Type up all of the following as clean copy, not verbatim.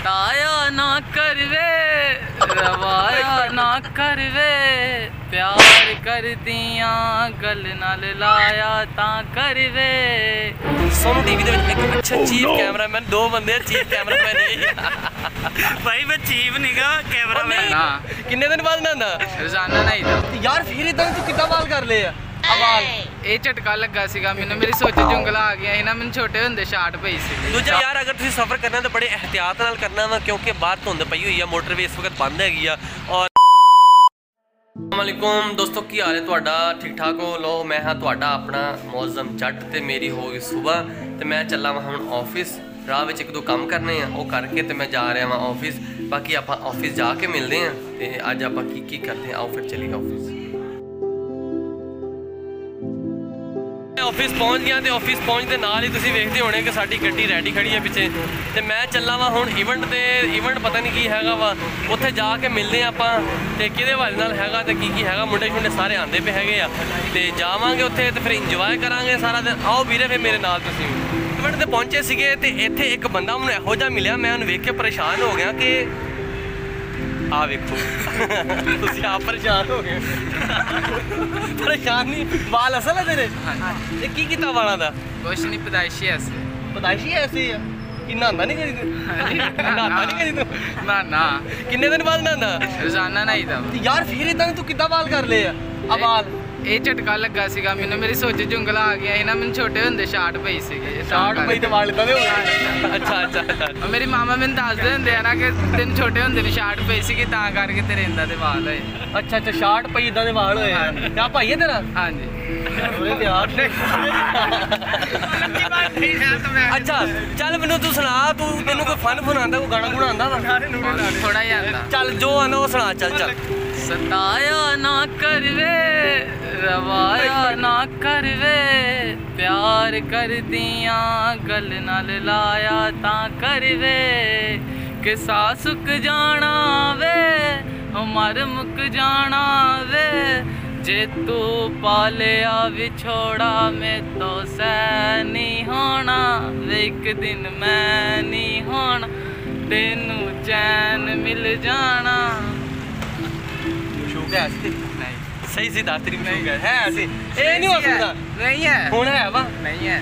सताया ना करवे रवाया ना करवे प्यार कर दिया गल नाल लाया ता करवे। सोनू टीवी दे विच एक अच्छा चीफ कैमरामैन, दो बंदे चीफ कैमरामैन भाई मैं चीफ निगा कैमरामैन। हां किन्ने दिन बाद नहांदा? रोजाना नहीं था यार फिर इदां तू किद्दां बाल कर ले आवाल ਇਹ ਝਟਕਾ ਲੱਗਾ ਸੀਗਾ ਮੈਨੂੰ, ਮੇਰੀ ਸੋਚ ਜੁੰਗਲਾ ਆ ਗਿਆ ਸੀ ਨਾ, ਮੈਨੂੰ ਛੋਟੇ ਹੁੰਦੇ ਸ਼ਾਟ ਪਈ ਸੀ। ਦੂਜਾ ਯਾਰ ਅਗਰ ਤੁਸੀਂ ਸਫ਼ਰ ਕਰਨਾ ਤਾਂ ਬੜੇ ਇਹਤਿਆਤ ਨਾਲ ਕਰਨਾ ਵਾ ਕਿਉਂਕਿ ਬਾਹਰ ਧੁੰਦ ਪਈ ਹੋਈ ਆ, ਮੋਟਰਵੇ ਇਸ ਵਕਤ ਬੰਦ ਹੈਗੀ ਆ। ਔਰ अस्सलामुअलैकुम दोस्तों, की हाल है तुहाडा? ठीक ठाक हो? लो मैं हाँ तुहाडा अपना मौजम जट ते मेरी हो गई सुबह ते मैं चला वा हुण ऑफिस। राह विच एक दो काम करने हैं वो करके ते मैं जा रहा वा ऑफिस। बाकी आप ऑफिस जाके मिलते हैं ते अज आप की करते हैं, आओ फिर चलिए ऑफिस। ऑफिस पहुँच गया तो ऑफिस पहुँचते नाल ही तुसीं वेखदे होणे कि साडी गड्डी रैडी खड़ी है पिछे ते मैं चला वा हुण इवेंट ते। इवेंट पता नहीं की हैगा वा, उत्थे जाके मिलते आपां ते किहदे हवाले नाल हैगा ते की हैगा। मुंडे शुंडे सारे आंदे पे हैगे आ ते जावांगे उत्थे ते फिर इंजॉय करांगे सारा दिन। आओ वीरे फिर मेरे नाल तुसीं। इवेंट ते पहुंचे सीगे ते इत्थे एक बंदा मैनूं इहो जिहा मिलिया, मैं उहनूं वेख के परेशान हो गया कि आ वेखो तुसीं आप परेशान हो गए। परेशान नहीं, बाल असल है तेरे? ये की कीता वाला दा? कुछ नहीं, पैदाइशी ऐसे। पैदाइशी ऐसे ही है कि नहांदा नहीं करी तू? नहांदा नहीं करी तू? ना ना किन्ने दिन बाद नहांदा? रोजाना नहीं था यार फिर इदां तू किद्दां बाल कर ले आ बाल? ਇਹ ਝਟਕਾ ਲੱਗਾ ਸੀਗਾ ਮੈਨੂੰ, ਮੇਰੀ ਸੋਚ ਜੁੰਗਲਾ ਆ ਗਿਆ ਸੀ ਨਾ, ਮੈਨੂੰ ਛੋਟੇ ਹੁੰਦੇ ਸ਼ਾਟ ਪਈ ਸੀਗੀ। ਸ਼ਾਟ ਪਈ ਤੇ ਵਾਲ ਇਦਾਂ ਦੇ ਹੋ ਗਏ? ਅੱਛਾ ਅੱਛਾ ਅੱਛਾ। ਮੇਰੀ ਮਾਮਾ ਮੈਨੂੰ ਦੱਸਦੇ ਹੁੰਦੇ ਆ ਨਾ ਕਿ ਤੈਨੂੰ ਛੋਟੇ ਹੁੰਦੇ ਨੂੰ ਸ਼ਾਟ ਪਈ ਸੀਗੀ ਤਾਂ ਕਰਕੇ ਤੇਰੇ ਇੰਦਾਂ ਦੇ ਵਾਲ ਹੋਏ। ਅੱਛਾ ਅੱਛਾ, ਸ਼ਾਟ ਪਈ ਇਦਾਂ ਦੇ ਵਾਲ ਹੋਏ ਆ। ਕਿਆ ਭਾਈ ਹੈ ਤੇਰਾ? ਹਾਂਜੀ। ਅੱਛਾ ਚੱਲ ਮੈਨੂੰ ਤੂੰ ਸੁਣਾ, ਤੂੰ ਤੈਨੂੰ ਕੋਈ ਫਨ ਫੁਨ ਆਂਦਾ, ਕੋਈ ਗਾਣਾ ਗੁਣਾ ਆਂਦਾ ਵਾ? ਥੋੜਾ ਜਿਹਾ ਆਂਦਾ। ਚੱਲ ਜੋ ਆਂਦਾ ਉਹ ਸੁਣਾ। ਚੱਲ ਚੱਲ। सताया ना करवे रवाया ना करवे प्यार कर दिया गल नाल लाया ता करवे कि सा सुक जाना वे मर मुक जाना वे जे तू पालिया विछोड़ा में तो सह नहीं होना वे एक दिन मैं नहीं होना तेनू चैन मिल जाना। सही सी दातरी में है ऐसे ये नहीं हो सकता। नहीं है हुण है वा नहीं है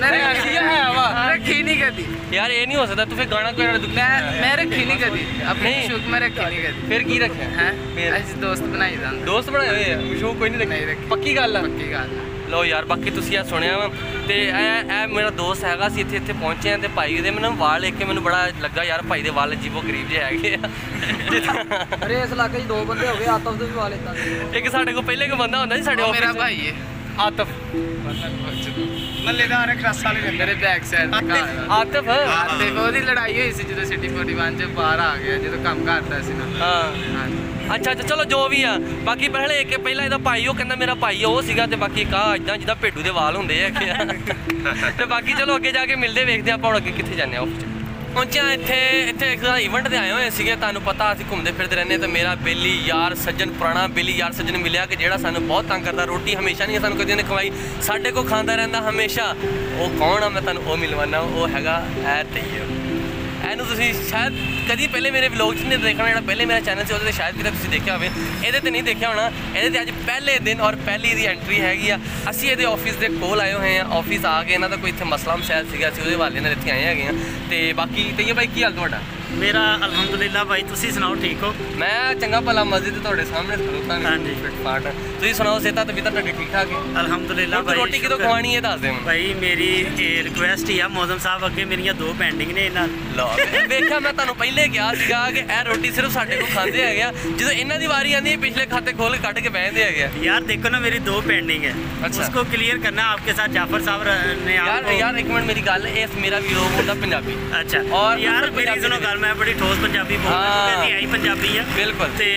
है वा रखी नहीं कदी यार, ये नहीं हो सकता। तू फिर गाना कोई मैं रखी नहीं कदी अपने शौक में रखी नहीं कदी। फिर की रखे हैं ऐसे दोस्त बनाई दा दोस्त बनाए हुए हैं, शौक कोई नहीं रखे। पक्की गल है? पक्की गल। लो यार बाकी तुसीं आ सुनिया वा ते ए मेरा दोस्त हैगा सी, इत्थे पहुंचे हैं ते भाई दे मैनूं वाल देख के मैनूं बड़ा लगा यार भाई दे वाल अजीबो गरीब जे हैगे आ। अरे इस इलाके दो बंदे हो गए, आतफ दे भी वाल इदां दे। एक साडे को पहले को बंदा होंदा सी साडे ऑफिस, मेरा भाई है आतफ मल्लेदार क्रस वाले मेरे बैक साइड आतफ आते ਉਹਦੀ ਲੜਾਈ ਹੋਈ ਸੀ ਜਦੋਂ ਸਿਟੀ 41 ਚ ਬਾਹਰ ਆ ਗਿਆ ਜਦੋਂ ਕੰਮ ਕਰਦਾ ਸੀ ਨਾ। ਹਾਂ ਅੱਛਾ ਅੱਛਾ ਚਲੋ ਜੋ ਵੀ ਆ। ਬਾਕੀ ਪਹਿਲੇ ਇੱਕ ਪਹਿਲਾਂ ਇਹਦਾ ਭਾਈ ਉਹ ਕਹਿੰਦਾ ਮੇਰਾ ਭਾਈ ਉਹ ਸੀਗਾ ਤੇ ਬਾਕੀ ਕਾ ਇਦਾਂ ਜਿੱਦਾਂ ਭੇਡੂ ਦੇ ਵਾਲ ਹੁੰਦੇ ਆ ਤੇ ਬਾਕੀ ਚਲੋ ਅੱਗੇ ਜਾ ਕੇ ਮਿਲਦੇ ਵੇਖਦੇ ਆਪਾਂ ਹੁਣ ਅੱਗੇ ਕਿੱਥੇ ਜਾਂਦੇ ਆ। ਆਫਿਸ ਪਹੁੰਚਿਆ ਇੱਥੇ ਇੱਕ ਇਵੈਂਟ ਤੇ ਆਏ ਹੋਏ ਸੀਗੇ। ਤੁਹਾਨੂੰ ਪਤਾ ਅਸੀਂ ਘੁੰਮਦੇ ਫਿਰਦੇ ਰਹਿੰਦੇ ਤਾਂ ਮੇਰਾ ਬੇਲੀ ਯਾਰ ਸੱਜਣ, ਪੁਰਾਣਾ ਬੇਲੀ ਯਾਰ ਸੱਜਣ ਮਿਲਿਆ ਕਿ ਜਿਹੜਾ ਸਾਨੂੰ ਬਹੁਤ ਤੰਗ ਕਰਦਾ। ਰੋਟੀ ਹਮੇਸ਼ਾ ਨਹੀਂ ਸਾਨੂੰ ਕਦੇ ਨੇ ਖਵਾਈ, ਸਾਡੇ ਕੋਲ ਖਾਂਦਾ ਰਹਿੰਦਾ ਹਮੇਸ਼ਾ। ਉਹ ਕੌਣ ਆ? ਮੈਂ ਤੁਹਾਨੂੰ ਉਹ ਮਿਲਵਾਨਾ। ਉਹ ਹੈਗਾ ਐ ਤੈਯਬ। ਇਹਨੂੰ ਤੁਸੀਂ ਸ਼ਾਇਦ ਕਦੀ ਪਹਿਲੇ ਮੇਰੇ ਵਲੋਗ 'ਚ ਨਹੀਂ ਦੇਖਣਾ, ਜਿਹੜਾ ਪਹਿਲੇ ਮੇਰਾ ਚੈਨਲ ਸੀ ਉਹਦੇ 'ਤੇ ਸ਼ਾਇਦ ਕਿਤੇ ਤੁਸੀਂ ਦੇਖਿਆ ਹੋਵੇ, ਇਹਦੇ 'ਤੇ ਨਹੀਂ ਦੇਖਿਆ ਹੋਣਾ। ਇਹਦੇ 'ਤੇ ਅੱਜ ਪਹਿਲੇ ਦਿਨ ਔਰ ਪਹਿਲੀ ਦੀ ਐਂਟਰੀ ਹੈਗੀ ਆ। ਅਸੀਂ ਇਹਦੇ ਆਫਿਸ ਦੇ ਕੋਲ ਆਏ ਹੋਏ ਹਾਂ। ਆਫਿਸ ਆ ਕੇ ਇਹਨਾਂ ਦਾ ਕੋਈ ਇੱਥੇ ਮਸਲਾ ਮਸ਼ਾਇਲ ਸੀਗਾ, ਅਸੀਂ ਉਹਦੇ ਹਵਾਲੇ ਨਾਲ ਇੱਥੇ ਆਏ ਹੈਗੇ ਹਾਂ। ਤੇ ਬਾਕੀ ਤੈਯਬ ਭਾਈ ਕੀ ਹਾਲ ਤੁਹਾਡਾ? मेरा अल्हम्दुलिल्लाह भाई, तुसी सुनाओ ठीक हो? मैं चंगा भला मस्जिद ਤੁਹਾਡੇ ਸਾਹਮਣੇ ਖਲੋਤਾ हाँ जी ਫਿਟਫਾਟ। ਤੁਸੀਂ ਸੁਣਾਓ ਸਿਹਤਾਂ ਤਬੀਅਤਾਂ ਤੁਹਾਡੀ ਠੀਕ ਠਾਕ ਹੈ? अल्हम्दुलिल्लाह भाई। ਰੋਟੀ ਕਿਦੋਂ ਖਵਾਣੀ ਹੈ ਦੱਸ ਦੇ ਮੈਨੂੰ भाई मेरी रिक्वेस्ट ही है मौजम साहब अगे मेरियां दो पेंडिंग ने इन्हां ਲਓ ਵੇਖਿਆ ਮੈਂ ਤੁਹਾਨੂੰ ਪਹਿਲੇ ਕਿਹਾ ਸੀਗਾ ਕਿ ਇਹ ਰੋਟੀ ਸਿਰਫ ਸਾਡੇ ਕੋਲ ਖਾਂਦੇ ਹੈਗੇ ਆ। ਜਦੋਂ ਇਹਨਾਂ ਦੀ ਵਾਰੀ ਆਉਂਦੀ ਹੈ ਪਿਛਲੇ ਖਾਤੇ ਖੋਲ ਕੇ ਕੱਢ ਕੇ ਬਹਿੰਦੇ ਹੈਗੇ ਆ। यार देखो ना मेरी दो पेंडिंग है, अच्छा। उसको क्लियर करना आपके साथ। जाफर साहब ने यार एक मिनट मेरी गल, इस मेरा वीडियो होता पंजाबी। अच्छा और यार मेरी सुनो गल, मैं बड़ी ठोस पंजाबी बोलदा क्योंकि आई पंजाबी है बिल्कुल। ते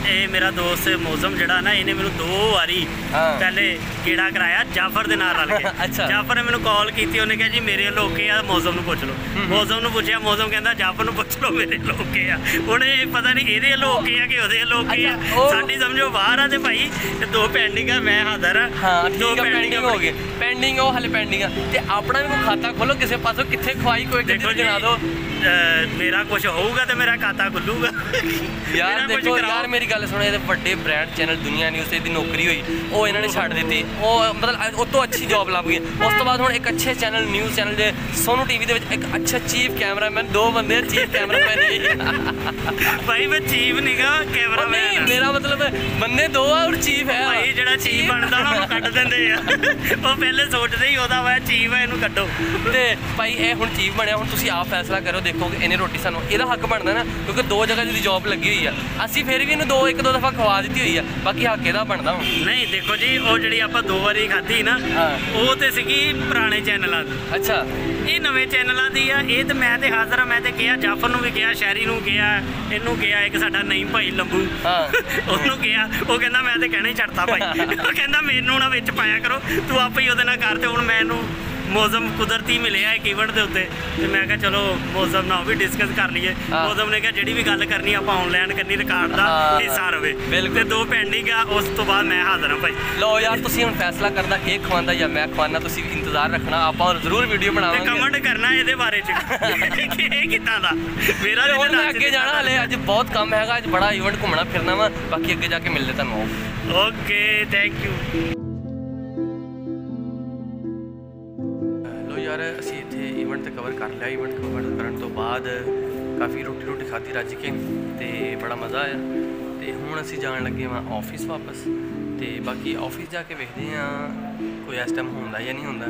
ਇਹ ਮੇਰਾ ਦੋਸਤ ਮੌਜ਼ਮ ਜਿਹੜਾ ਨਾ ਇਹਨੇ ਮੈਨੂੰ 2 ਵਾਰੀ ਪਹਿਲੇ ਕੀੜਾ ਕਰਾਇਆ ਜਾਫਰ ਦੇ ਨਾਲ ਰਲ ਕੇ। ਜਾਫਰ ਨੇ ਮੈਨੂੰ ਕਾਲ ਕੀਤੀ, ਉਹਨੇ ਕਿਹਾ ਜੀ ਮੇਰੇ ਲੋਕੇ ਆ, ਮੌਜ਼ਮ ਨੂੰ ਪੁੱਛ ਲਓ। ਮੌਜ਼ਮ ਨੂੰ ਪੁੱਛਿਆ, ਮੌਜ਼ਮ ਕਹਿੰਦਾ ਜਾਫਰ ਨੂੰ ਪੁੱਛ ਲਓ ਮੇਰੇ ਲੋਕੇ ਆ। ਹੁਣ ਇਹ ਪਤਾ ਨਹੀਂ ਇਹਦੇ ਲੋਕੇ ਆ ਕਿ ਉਹਦੇ ਲੋਕੇ ਆ, ਸਾਡੀ ਸਮਝੋ ਬਾਹਰ ਆ। ਤੇ ਭਾਈ 2 ਪੈਂਡਿੰਗ ਆ, ਮੈਂ ਹਾਜ਼ਰ ਆ। ਹਾਂ ਠੀਕ ਆ, ਪੈਂਡਿੰਗ ਹੋ ਗਏ, ਪੈਂਡਿੰਗ ਉਹ ਹਲੇ ਪੈਂਡਿੰਗ ਆ। ਤੇ ਆਪਣਾ ਵੀ ਕੋਈ ਖਾਤਾ ਖੋਲੋ ਕਿਸੇ ਪਾਸੋਂ, ਕਿੱਥੇ ਖਵਾਈ ਕੋਈ ਦੇਖੋ ਜਣਾ ਦਿਓ। ਮੇਰਾ ਕੁਝ ਹੋਊਗਾ ਤੇ ਮੇਰਾ ਖਾਤਾ ਖੁੱਲੂਗਾ ਯਾਰ। ਦੇਖੋ ਯਾਰ ਮੇਰੀ ਗੱਲ ਸੁਣੋ, ਇਹਦੇ ਵੱਡੇ ਬ੍ਰਾਂਡ ਚੈਨਲ ਦੁਨੀਆ ਨਿਊਜ਼ ਤੇ ਦੀ ਨੌਕਰੀ ਹੋਈ, ਉਹ ਇਹਨਾਂ ਨੇ ਛੱਡ ਦਿੱਤੀ। ਉਹ ਮਤਲਬ ਉਹ ਤੋਂ ਅੱਛੀ ਜੌਬ ਲੱਭ ਗਈ। ਉਸ ਤੋਂ ਬਾਅਦ ਹੁਣ ਇੱਕ ਅੱਛੇ ਚੈਨਲ, ਨਿਊਜ਼ ਚੈਨਲ ਦੇ ਸੋਨੂ ਟੀਵੀ ਦੇ ਵਿੱਚ ਇੱਕ ਅੱਛਾ ਚੀਫ ਕੈਮਰਾਮੈਨ, 2 ਬੰਦੇ ਚੀਫ ਕੈਮਰਾਮੈਨ। ਭਾਈ ਮੈਂ ਚੀਫ ਨਹੀਂਗਾ, ਕੈਮਰਾਮੈਨ। ਮੇਰਾ ਮਤਲਬ ਬੰਦੇ 2 ਆ ਔਰ ਚੀਫ ਹੈ। ਭਾਈ ਜਿਹੜਾ ਚੀਫ ਬਣਦਾ ਨਾ ਉਹਨੂੰ ਕੱਢ ਦਿੰਦੇ ਆ। ਉਹ ਪਹਿਲੇ ਸੋਚਦੇ ਹੀ ਉਹਦਾ ਵਾ ਚੀਫ ਹੈ, ਇਹਨੂੰ ਕੱਢੋ। ਤੇ ਭਾਈ ਇਹ ਹੁਣ ਚੀਫ ਬਣਿਆ, ਹੁਣ ਤੁਸੀਂ ਆਪ ਫੈਸਲਾ ਕਰੋ। ਦੇਖੋ ਕਿ ਇਹਨੇ ਰੋਟੀ ਸਾਨੂੰ, ਇਹਦਾ ਹੱਕ ਬਣਦਾ ਨਾ, ਕਿਉਂਕਿ 2 ਜਗ੍ਹਾ ਦੀ ਜੌਬ ਲੱਗੀ ਹੋਈ ਆ। ਅਸੀਂ ਫਿਰ ਵੀ ਇਹਨੂੰ ਇੱਕ ਦੋ ਦਫਾ ਖਵਾ ਦਿੱਤੀ ਹੋਈ ਆ, ਬਾਕੀ ਹੱਕ ਇਹਦਾ ਬਣਦਾ ਹੁਣ। ਨਹੀਂ ਦੇਖੋ ਜੀ, ਉਹ ਜਿਹੜੀ ਆਪਾਂ 2 ਵਾਰੀ ਖਾਧੀ ਨਾ, ਉਹ ਤੇ ਸੀਗੀ ਪੁਰਾਣੇ ਚੈਨਲਾਂ ਦੀ। ਅੱਛਾ, ਇਹ ਨਵੇਂ ਚੈਨਲਾਂ ਦੀ ਆ। ਇਹ ਤੇ ਮੈਂ ਤੇ ਹਾਜ਼ਰ ਆ। ਮੈਂ ਤੇ ਕਿਹਾ ਜਾਫਰ ਨੂੰ ਵੀ ਕਿਹਾ, ਸ਼ਹਿਰੀ ਨੂੰ ਕਿਹਾ, ਇਹਨੂੰ ਕਿਹਾ, ਇੱਕ ਸਾਡਾ ਨਹੀਂ ਭਾਈ ਲੰਬੂ ਉਹਨੂੰ ਕਿਹਾ। ਉਹ ਕਹਿੰਦਾ ਮੈਂ ਤੇ ਕਹਿਣਾ ਹੀ ਛੱਡਤਾ ਭਾਈ। ਉਹ ਕਹਿੰਦਾ ਮੈਨੂੰ ਨਾ ਵਿੱਚ ਪਾਇਆ ਕਰੋ, ਤੂੰ ਆਪੇ ਹੀ ਉਹਦੇ ਨਾਲ ਕਰ। ਤੇ ਹੁਣ ਮੈਨੂੰ ਮੌਜ਼ਮ ਕੁਦਰਤੀ ਮਿਲਿਆ ਇੱਕ ਇਵੈਂਟ ਦੇ ਉੱਤੇ, ਤੇ ਮੈਂ ਕਿਹਾ ਚਲੋ ਮੌਜ਼ਮ ਨਾਲ ਵੀ ਡਿਸਕਸ ਕਰ ਲਈਏ। ਮੌਜ਼ਮ ਨੇ ਕਿਹਾ ਜਿਹੜੀ ਵੀ ਗੱਲ ਕਰਨੀ ਆਪਾਂ ਆਨਲਾਈਨ ਕਰਨੀ, ਰਿਕਾਰਡ ਦਾ ਹਿੱਸਾ ਰਵੇ। ਤੇ 2 ਪੈਂਡਿੰਗ ਆ, ਉਸ ਤੋਂ ਬਾਅਦ ਮੈਂ ਹਾਜ਼ਰ ਹਾਂ ਭਾਈ। ਲਓ ਯਾਰ, ਤੁਸੀਂ ਹੁਣ ਫੈਸਲਾ ਕਰਦਾ ਕਿ ਖਵਾਉਂਦਾ ਜਾਂ ਮੈਂ ਖਵਾਉਣਾ, ਤੁਸੀਂ ਇੰਤਜ਼ਾਰ ਰੱਖਣਾ। ਆਪਾਂ ਜ਼ਰੂਰ ਵੀਡੀਓ ਬਣਾਵਾਂਗੇ, ਕਮੈਂਟ ਕਰਨਾ ਇਹਦੇ ਬਾਰੇ ਚ ਕਿ ਇਹ ਕਿੱਦਾਂ ਦਾ। ਮੇਰਾ ਹੁਣ ਮੈਂ ਅੱਗੇ ਜਾਣਾ, ਹਲੇ ਅੱਜ ਬਹੁਤ ਕੰਮ ਹੈਗਾ, ਅੱਜ ਬੜਾ ਇਵੈਂਟ ਘੁੰਮਣਾ ਫਿਰਨਾ ਵਾ। ਬਾਕੀ ਅੱਗੇ ਜਾ ਕੇ ਮਿਲਦੇ ਤੁਹਾਨੂੰ। Okay, thank you. ਯਾਰ ਅਸੀਂ ਇੱਥੇ ਇਵੈਂਟ ਤੇ ਕਵਰ ਕਰ ਲਿਆ। ਇਵੈਂਟ ਕਵਰ ਕਰਨ ਤੋਂ ਬਾਅਦ ਕਾਫੀ ਰੋਟੀ ਖਾਧੀ ਰੱਜ ਕੇ, ਤੇ ਬੜਾ ਮਜ਼ਾ ਆਇਆ। ਤੇ ਹੁਣ ਅਸੀਂ ਜਾਣ ਲੱਗੇ ਹਾਂ ਆਫਿਸ ਵਾਪਸ। ਤੇ ਬਾਕੀ ਆਫਿਸ ਜਾ ਕੇ ਵੇਖਦੇ ਹਾਂ ਕੋਈ ਇਸ ਟਾਈਮ ਹੁੰਦਾ ਜਾਂ ਨਹੀਂ ਹੁੰਦਾ,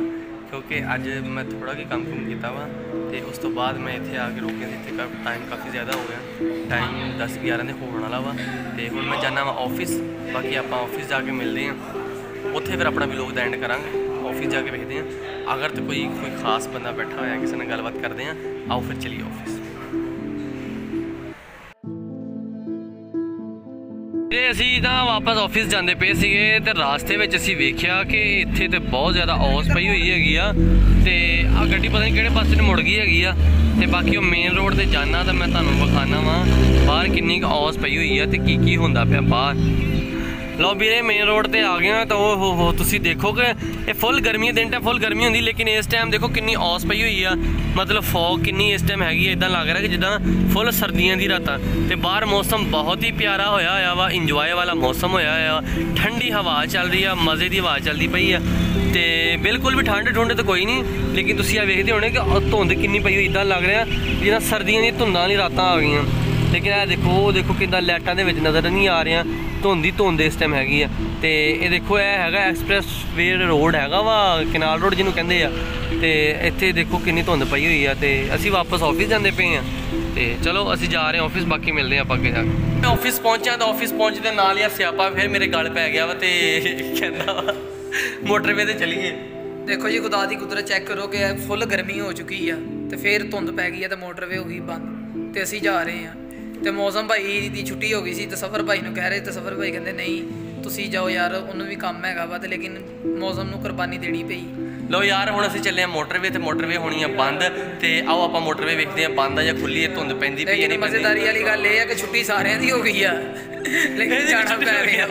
ਕਿਉਂਕਿ ਅੱਜ ਮੈਂ ਥੋੜਾ ਕਿ ਕੰਮ ਕੀਤਾ ਵਾ। ਤੇ ਉਸ ਤੋਂ ਬਾਅਦ ਮੈਂ ਇੱਥੇ ਆ ਕੇ ਰੁਕਿਆ ਸੀ। ਇੱਥੇ ਟਾਈਮ ਕਾਫੀ ਜ਼ਿਆਦਾ ਹੋ ਗਿਆ, ਟਾਈਮ 10-11 ਦੇ ਹੋਣ ਵਾਲਾ ਵਾ। ਤੇ ਹੁਣ ਮੈਂ ਜਾਣਾ ਵਾ ਆਫਿਸ। ਬਾਕੀ ਆਪਾਂ ਆਫਿਸ ਜਾ ਕੇ ਮਿਲਦੇ ਹਾਂ, ਉੱਥੇ ਫਿਰ ਆਪਣਾ ਵਲੌਗ ਦਾ ਐਂਡ ਕਰਾਂਗੇ। ਆਫਿਸ ਜਾ ਕੇ ਵੇਖਦੇ ਹਾਂ, ਅਗਰ ਤਾਂ ਕੋਈ ਖਾਸ ਬੰਦਾ ਬੈਠਾ ਹੋਇਆ, ਕਿਸੇ ਨਾਲ ਗੱਲਬਾਤ ਕਰਦੇ ਹਾਂ। ਆਓ ਫਿਰ ਚਲੀਏ ਆਫਿਸ। ਤੇ ਅਸੀਂ ਤਾਂ ਵਾਪਸ ਆਫਿਸ ਜਾਂਦੇ ਪਏ ਸੀਗੇ, ਤੇ ਰਾਸਤੇ ਵਿੱਚ ਅਸੀਂ ਵੇਖਿਆ ਕਿ ਇੱਥੇ ਤੇ ਬਹੁਤ ਜ਼ਿਆਦਾ ਔਸ ਪਈ ਹੋਈ ਹੈਗੀ ਆ। ਤੇ ਆ ਗੱਡੀ ਪਤਾ ਨਹੀਂ ਕਿਹੜੇ ਪਾਸੇ ਨੂੰ ਮੁੜ ਗਈ ਹੈਗੀ ਆ। ਤੇ ਬਾਕੀ ਉਹ ਮੇਨ ਰੋਡ ਤੇ ਜਾਣਾ ਤਾਂ ਮੈਂ ਤੁਹਾਨੂੰ ਵਿਖਾਣਾ ਵਾ ਬਾਹਰ ਕਿੰਨੀ ਕੁ ਔਸ ਪਈ ਹੋਈ ਆ ਤੇ ਕੀ ਹੁੰਦਾ ਪਿਆ ਬਾਹਰ। ਲਓ ਵੀਰੇ, ਮੇਨ ਰੋਡ ਤੇ ਆ ਗਏ ਆ। ਤਾਂ ਉਹ ਹੋ ਤੁਸੀਂ ਦੇਖੋ ਕਿ ਇਹ ਫੁੱਲ ਗਰਮੀ ਦੇ ਦਿਨ ਟਾਈਮ ਫੁੱਲ ਗਰਮੀ ਹੁੰਦੀ, ਲੇਕਿਨ ਇਸ ਟਾਈਮ ਦੇਖੋ ਕਿੰਨੀ ਔਸ ਪਈ ਹੋਈ ਆ। ਮਤਲਬ ਫੌਗ ਕਿੰਨੀ ਇਸ ਟਾਈਮ ਹੈਗੀ ਆ, ਇੱਦਾਂ ਲੱਗ ਰਿਹਾ ਕਿ ਜਿੱਦਾਂ ਫੁੱਲ ਸਰਦੀਆਂ ਦੀ ਰਾਤਾਂ। ਤੇ ਬਾਹਰ ਮੌਸਮ ਬਹੁਤ ਹੀ ਪਿਆਰਾ ਹੋਇਆ ਵਾ, ਇੰਜੋਏ ਵਾਲਾ ਮੌਸਮ ਹੋਇਆ ਆ। ਠੰਡੀ ਹਵਾ ਚੱਲ ਰਹੀ ਆ, ਮਜ਼ੇ ਦੀ ਹਵਾ ਚੱਲਦੀ ਪਈ ਆ। ਤੇ ਬਿਲਕੁਲ ਵੀ ਠੰਡ ਤਾਂ ਕੋਈ ਨਹੀਂ, ਲੇਕਿਨ ਤੁਸੀਂ ਆ ਵੇਖਦੇ ਹੋਣੇ ਕਿ ਧੁੰਦ ਕਿੰਨੀ ਪਈ ਹੋਈ, ਇੱਦਾਂ ਲੱਗ ਰਿਹਾ ਜਿੱਦਾਂ ਸਰਦੀਆਂ ਦੀਆਂ ਧੁੰਦਾਂ ਵਾਲੀ ਰਾਤਾਂ ਆ ਗਈਆਂ। ਲੇਕਿਨ ਇਹ ਦੇਖੋ ਕਿੱਦਾਂ ਲਾਈਟਾਂ ਦੇ ਵਿੱਚ ਨਜ਼ਰ ਨਹੀਂ ਆ ਰਹੀਆਂ, ਧੁੰਦ ਇਸ ਟਾਈਮ ਹੈਗੀ ਆ। ਤੇ ਇਹ ਦੇਖੋ ਇਹ ਹੈਗਾ ਐਕਸਪ੍ਰੈਸ ਵੇ ਰੋਡ ਹੈਗਾ ਵਾ, ਕਨਾਲ ਰੋਡ ਜਿਹਨੂੰ ਕਹਿੰਦੇ ਆ। ਤੇ ਇੱਥੇ ਦੇਖੋ ਕਿੰਨੀ ਧੁੰਦ ਪਈ ਹੋਈ ਆ। ਤੇ ਅਸੀਂ ਵਾਪਸ ਆਫਿਸ ਜਾਂਦੇ ਪਏ ਆ। ਤੇ ਚਲੋ ਅਸੀਂ ਜਾ ਰਹੇ ਹਾਂ ਆਫਿਸ, ਬਾਕੀ ਮਿਲਦੇ ਹਾਂ ਆਪਾਂ ਅੱਗੇ ਜਾ ਕੇ। ਮੈਂ ਆਫਿਸ ਪਹੁੰਚਿਆ ਤਾਂ ਆਫਿਸ ਪਹੁੰਚਦੇ ਨਾਲ ਹੀ ਸਿਆਪਾ ਫਿਰ ਮੇਰੇ ਗਲ ਪੈ ਗਿਆ ਵਾ। ਤੇ ਕਹਿੰਦਾ ਵਾ ਮੋਟਰਵੇ ਤੇ ਚਲੀਏ। ਦੇਖੋ ਜੀ, ਖੁਦਾ ਦੀ ਕੁਦਰਤ ਚੈੱਕ ਕਰੋ ਕਿ ਫੁੱਲ ਗਰਮੀ ਹੋ ਚੁੱਕੀ ਆ ਤੇ ਫਿਰ ਧੁੰਦ ਪੈ ਗਈ ਆ ਤੇ ਮੋਟਰਵੇ ਹੋ ਗਈ ਬੰਦ। ਤੇ ਅਸੀਂ ਜਾ ਰਹੇ ਹਾਂ। ਤੇ ਮੌਜ਼ਮ ਭਾਈ ਦੀ ਛੁੱਟੀ ਹੋ ਗਈ ਸੀ, ਤੇ ਸਫਰ ਭਾਈ ਨੂੰ ਕਹਿ ਰਹੇ, ਤੇ ਸਫਰ ਭਾਈ ਕਹਿੰਦੇ ਨਹੀਂ ਤੁਸੀਂ ਜਾਓ ਯਾਰ, ਉਹਨੂੰ ਵੀ ਕੰਮ ਹੈਗਾ ਵਾ। ਤੇ ਲੇਕਿਨ ਮੌਜ਼ਮ ਨੂੰ ਕੁਰਬਾਨੀ ਦੇਣੀ ਪਈ। ਲਓ ਯਾਰ, ਹੁਣ ਅਸੀਂ ਚੱਲੇ ਆ ਮੋਟਰਵੇ ਤੇ ਮੋਟਰਵੇ ਹੋਣੀ ਆ ਬੰਦ। ਤੇ ਆਓ ਆਪਾਂ ਮੋਟਰਵੇ ਵੇਖਦੇ ਆ ਬੰਦ ਆ ਜਾਂ ਖੁੱਲੀ, ਧੁੰਦ ਪੈਂਦੀ ਪਈ ਨਹੀਂ। ਮਜ਼ੇਦਾਰੀ ਵਾਲੀ ਗੱਲ ਇਹ ਆ ਕਿ ਛੁੱਟੀ ਸਾਰਿਆਂ ਦੀ ਹੋ ਗਈ ਆ, ਲੇਕਿਨ ਜਾਣਾ ਪੈ ਰਿਹਾ,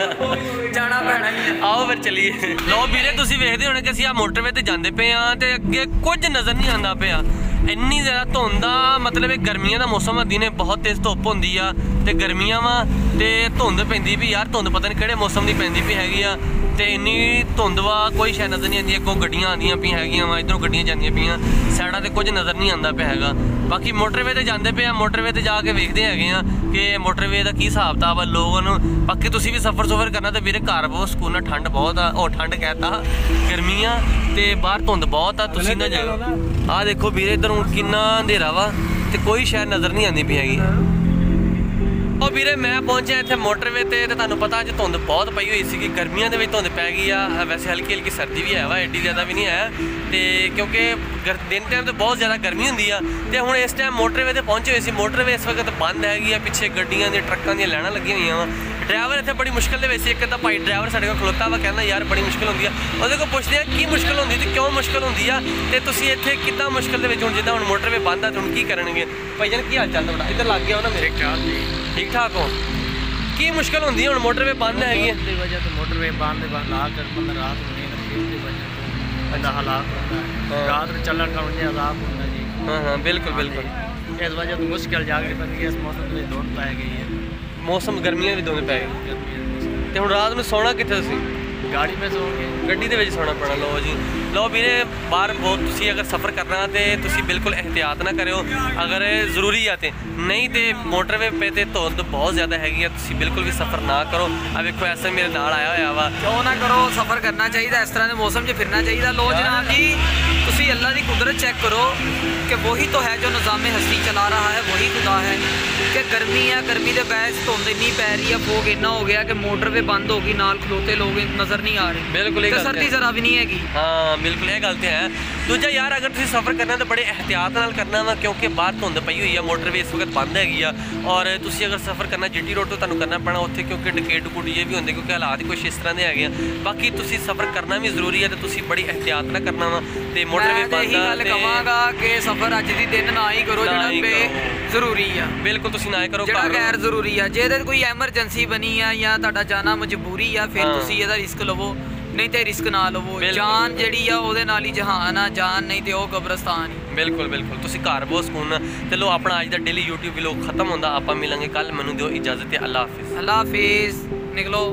ਜਾਣਾ ਪੈਣਾ ਹੀ ਆ। ਆਓ ਫਿਰ ਚਲੀਏ। ਲਓ ਵੀਰੇ, ਤੁਸੀਂ ਵੇਖਦੇ ਹੋਣੇ ਕਿ ਅਸੀਂ ਆ ਮੋਟਰਵੇ ਤੇ ਜਾਂਦੇ ਪਏ ਆ, ਤੇ ਅੱਗੇ ਕੁਝ ਨਜ਼ਰ ਨਹੀਂ ਆਉਂਦਾ ਪਿਆ। ਇੰਨੀ ਜ਼ਿਆਦਾ ਧੁੰਦ ਆ, ਮਤਲਬ ਇਹ ਗਰਮੀਆਂ ਦਾ ਮੌਸਮ ਆ, ਦਿਨੇ ਬਹੁਤ ਤੇਜ਼ ਧੁੱਪ ਹੁੰਦੀ ਆ ਤੇ ਗਰਮੀਆਂ ਵਾ ਤੇ ਧੁੰਦ ਪੈਂਦੀ ਵੀ ਯਾਰ। ਧੁੰਦ ਪਤਾ ਨਹੀਂ ਕਿਹੜੇ ਮੌਸਮ ਦੀ ਪੈਂਦੀ ਵੀ ਹੈਗੀ ਆ। ਤੇ ਇੰਨੀ ਧੁੰਦ ਵਾ, ਕੋਈ ਸ਼ਾਇਦ ਨਜ਼ਰ ਨਹੀਂ ਆਉਂਦੀ। ਅੱਗੋਂ ਗੱਡੀਆਂ ਆਉਂਦੀਆਂ ਪਈਆਂ ਹੈਗੀਆਂ ਵਾ, ਇੱਧਰੋਂ ਗੱਡੀਆਂ ਜਾਂਦੀਆਂ ਪਈਆਂ, ਸਾਈਡਾਂ ਤੇ ਕੁਝ ਨਜ਼ਰ ਨਹੀਂ ਆਉਂਦਾ ਪਿਆ ਹੈਗਾ। ਬਾਕੀ ਮੋਟਰਵੇ ਤੇ ਜਾਂਦੇ ਪਏ ਆ, ਮੋਟਰਵੇ ਤੇ ਜਾ ਕੇ ਵੇਖਦੇ ਹੈਗੇ ਆ ਕਿ ਮੋਟਰਵੇ ਦਾ ਕੀ ਹਿਸਾਬ ਕਿਤਾਬ ਆ ਲੋਕਾਂ ਨੂੰ। ਬਾਕੀ ਤੁਸੀਂ ਵੀ ਸਫਰ ਕਰਨਾ ਤੇ ਵੀਰੇ ਘਰ ਬਹੁਤ ਸਕੂਨ ਆ, ਠੰਡ ਬਹੁਤ ਆ, ਉਹ ਠੰਡ ਕਹਿਤਾ ਗਰਮੀ ਆ, ਤੇ ਬਾਹਰ ਧੁੰਦ ਬਹੁਤ ਆ। ਤੁਸੀਂ ਨਾ ਜਾਓ। ਆਹ ਦੇਖੋ ਵੀਰੇ, ਇੱਧਰ ਹੁਣ ਕਿੰਨਾ ਅੰਧੇਰਾ ਵਾ ਤੇ ਕੋਈ ਸ਼ਾਇਦ ਨਜ਼ਰ ਨਹੀਂ ਆਉਂਦੀ ਪਈ ਹੈਗੀ। ਉਹ ਵੀਰੇ ਮੈਂ ਪਹੁੰਚਿਆ ਇੱਥੇ ਮੋਟਰਵੇ ਤੇ ਤੁਹਾਨੂੰ ਪਤਾ ਅੱਜ ਧੁੰਦ ਬਹੁਤ ਪਈ ਹੋਈ ਸੀਗੀ, ਗਰਮੀਆਂ ਦੇ ਵਿੱਚ ਧੁੰਦ ਪੈ ਗਈ ਆ। ਵੈਸੇ ਹਲਕੀ ਹਲਕੀ ਸਰਦੀ ਵੀ ਹੈ ਵਾ, ਐਡੀ ਜ਼ਿਆਦਾ ਵੀ ਨਹੀਂ ਹੈ ਤੇ ਕਿਉਂਕਿ ਦਿਨ ਟਾਈਮ ਤੇ ਬਹੁਤ ਜ਼ਿਆਦਾ ਗਰਮੀ ਹੁੰਦੀ ਆ। ਤੇ ਹੁਣ ਇਸ ਟਾਈਮ ਮੋਟਰਵੇ ਤੇ ਪਹੁੰਚੇ ਹੋਏ ਸੀ। ਮੋਟਰਵੇ ਇਸ ਵਕਤ ਬੰਦ ਹੈਗੀ ਆ, ਪਿੱਛੇ ਗੱਡੀਆਂ ਦੀਆਂ ਟਰੱਕਾਂ ਦੀਆਂ ਲਾਈਨਾਂ ਲੱਗੀਆਂ ਹੋਈਆਂ ਵਾ। ਡਰਾਈਵਰ ਇੱਥੇ ਬੜੀ ਮੁਸ਼ਕਿਲ ਦੇ ਵਿੱਚ, ਇੱਕ ਤਾਂ ਭਾਈ ਡਰਾਈਵਰ ਸਾਡੇ ਕੋਲ ਖਲੋਤਾ ਵਾ, ਕਹਿੰਦਾ ਯਾਰ ਬੜੀ ਮੁਸ਼ਕਿਲ ਹੁੰਦੀ ਆ। ਉਹਦੇ ਕੋਲ ਪੁੱਛਦੇ ਆ ਕੀ ਮੁਸ਼ਕਿਲ ਹੁੰਦੀ ਤੇ ਕਿਉਂ ਮੁਸ਼ਕਿਲ ਹੁੰਦੀ ਆ, ਤੇ ਤੁਸੀਂ ਇੱਥੇ ਕਿੱਦਾਂ ਮੁਸ਼ਕਿਲ ਦੇ ਵਿੱਚ, ਹੁਣ ਜਿੱਦਾਂ ਹੁਣ ਮੋਟਰਵੇ ਬੰਦ ਆ ਤੇ ਹੁਣ ਕੀ ਕਰਨਗੇ। ਭਾਈ ਜਾਨ ਕੀ ਹਾਲ ਚਾਲ ਤੁਹਾਡਾ? ਇੱਧਰ ਲੱਗ ਗਿਆ ਹੋ ਨਾ ਮੇਰੇ? ਠੀਕ ਠਾਕ ਹੋ? ਕੀ ਮੁਸ਼ਕਿਲ ਹੁੰਦੀ ਹੈ ਹੁਣ ਮੋਟਰਵੇ ਬੰਦ ਹੈਗੀ ਹੈ? ਦੀ ਵਜ੍ਹਾ ਤੋਂ ਮੋਟਰਵੇ ਬੰਦ ਆ ਕਰ ਬੰਦਾ ਰਾਤ ਨੂੰ ਨਹੀਂ ਦੀ ਵਜ੍ਹਾ ਤੋਂ ਬੰਦਾ ਹਾਲਾਤ ਹੁੰਦਾ, ਰਾਤ ਨੂੰ ਚੱਲਣ ਦਾ ਮੁਝੇ ਆਜ਼ਾਬ ਹੁੰਦਾ ਜੀ। ਹਾਂ ਬਿਲਕੁਲ ਬਿਲकुल। ਇਸ ਵਜ੍ਹਾ ਤੋਂ ਮੁਸ਼ਕਿਲ ਜਾਗਰੀ ਬਣ ਗਈ। ਇਸ ਮੌਸਮ ਵਿੱਚ ਧੁੰਦ ਪੈ ਗਈ ਹੈ, ਮੌਸਮ ਗਰਮੀਆਂ ਵੀ ਧੁੰਦ ਪੈ ਗਈ। ਤੇ ਹੁਣ ਰਾਤ ਨੂੰ ਸੌਣਾ ਕਿੱਥੇ ਤੁਸੀਂ? ਗਾੜੀ ਵਿੱਚ ਸੌਂਗੇ, ਗੱਡੀ ਦੇ ਵਿੱਚ ਸੌਣਾ ਪੈਣਾ। ਲਓ ਜੀ, ਲਓ ਵੀਰੇ ਬਾਹਰ ਬਹੁਤ ਤੁਸੀਂ ਅਗਰ ਸਫ਼ਰ ਕਰਨਾ ਤੇ ਤੁਸੀਂ ਬਿਲਕੁਲ ਇਹਤਿਆਤ ਨਾ ਕਰਿਓ ਅਗਰ ਜ਼ਰੂਰੀ ਆ ਤੇ, ਨਹੀਂ ਤੇ ਮੋਟਰਵੇ 'ਤੇ ਤੇ ਧੁੰਦ ਬਹੁਤ ਜ਼ਿਆਦਾ ਹੈਗੀ ਆ, ਤੁਸੀਂ ਬਿਲਕੁਲ ਵੀ ਸਫ਼ਰ ਨਾ ਕਰੋ। ਆ ਵੇਖੋ ਐਸਾ ਮੇਰੇ ਨਾਲ ਆਇਆ ਹੋਇਆ ਵਾ। ਕਿਉਂ ਨਾ ਕਰੋ, ਸਫ਼ਰ ਕਰਨਾ ਚਾਹੀਦਾ, ਇਸ ਤਰ੍ਹਾਂ ਦੇ ਮੌਸਮ 'ਚ ਫਿਰਨਾ ਚਾਹੀਦਾ। ਲੋ ਜਨਾਬ ਜੀ, ਤੁਸੀਂ ਅੱਲਾ ਦੀ कुदरत चेक करो कि वही तो है जो निज़ाम हस्ती चला रहा है, वही खुदा है। कि गर्मी है, गर्मी के बहस धुंद इन्नी पै रही है, फोग इन्ना हो गया कि मोटरवे बंद होगी, नाल खलोते लोग नज़र नहीं आ रहे। बिल्कुल सर्दी जरा भी नहीं हैगी। हाँ बिल्कुल, ये गल तो है। दूजा यार अगर तुम सफ़र करना तो बड़े एहतियात नाल करना वा, क्योंकि बाहर धुंद पई हुई है, मोटरवे इस वक्त बंद हैगी आ। और तुम अगर सफ़र करना जीटी रोड तो तुहानूं करना पैना उत्थे, क्योंकि डकैत डकूटिए भी होंदे, क्योंकि हालात कुछ इस तरह के है। बाकी तुम सफ़र करना भी जरूरी है, तो तुम बड़ी एहतियात ना करना वा। तो मोटरवे बंद कहांगा कि सफ़र अज दी दिन ना ही करो जिहड़ा बेजरूरी आ। बिल्कुल तुसीं ना ही करो, जिहड़ा गैर जरूरी आ। जे कोई एमरजेंसी बनी है या तुहाडा जाना मजबूरी आ, फिर तुसीं इहदा रिस्क लवो, नहीं तो रिस्क ना लवो। जान जिहड़ी आ ओहदे नाल ही जहान आ, जान नहीं तो कब्रस्तान ही। बिल्कुल बिल्कुल, तुसीं घर बहुत सुकून। चलो अपना अज दा डेली यूट्यूब व्लॉग खत्म होंदा, आपां मिलांगे कल। मैनूं दिओ इजाजत, अल्लाह हाफिज़। अल्लाह हाफिज़, निकलो।